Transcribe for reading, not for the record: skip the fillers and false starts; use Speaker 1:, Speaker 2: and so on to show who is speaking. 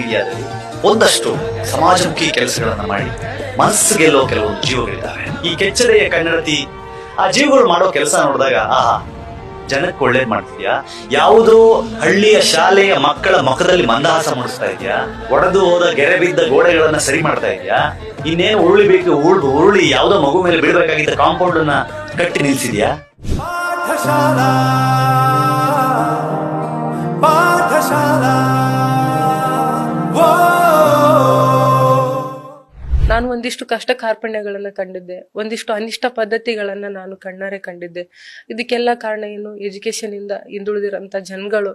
Speaker 1: ಏರಿಯಾದಲ್ಲಿ ಒಂದಷ್ಟು ಸಮಾಜಮುಖಿ ಕೆಲಸಗಳನ್ನ ಮಾಡಿ ಮನಸ್ಸು ಗೆಲ್ಲೋ ಕೆಲವೊಂದು ಜೀವಗಳಿದ್ದಾವೆ. ಈ ಕೆಚ್ಚದೆಯ ಕನ್ನಡತಿ ಆ ಜೀವಗಳು ಮಾಡೋ ಕೆಲಸ ನೋಡಿದಾಗ ಆಹಾ, ಜನಕ್ಕೆ ಒಳ್ಳೇದ್ ಮಾಡ್ತಿದ್ಯಾ, ಯಾವುದೋ ಹಳ್ಳಿಯ ಶಾಲೆಯ ಮಕ್ಕಳ ಮುಖದಲ್ಲಿ ಮಂದಹಾಸ ಮೂಡಿಸ್ತಾ ಇದೆಯಾ, ಒಡೆದು ಹೋದ ಗೆರೆ ಬಿದ್ದ ಗೋಡೆಗಳನ್ನ ಸರಿ ಮಾಡ್ತಾ ಇದೆಯಾ, ಇನ್ನೇನು ಉರುಳಿಬೇಕು ಉರುಳಿ ಯಾವುದೋ ಮಗು ಮೇಲೆ ಬೀಳ್ಬೇಕಾಗಿದ್ದ ಕಾಂಪೌಂಡ್ ಅನ್ನ ಕಟ್ಟಿ ನಿಲ್ಸಿದ್ಯಾ.
Speaker 2: ನಾನು ಒಂದಿಷ್ಟು ಕಷ್ಟ ಕಾರ್ಪಣ್ಯಗಳನ್ನ ಕಂಡಿದ್ದೆ, ಒಂದಿಷ್ಟು ಅನಿಷ್ಟ ಪದ್ಧತಿಗಳನ್ನ ನಾನು ಕಣ್ಣಾರೆ ಕಂಡಿದ್ದೆ. ಇದಕ್ಕೆಲ್ಲ ಕಾರಣ ಏನು? ಎಜುಕೇಶನ್ ಇಂದ ಹಿಂದುಳಿದಿರೋಂಥ ಜನಗಳು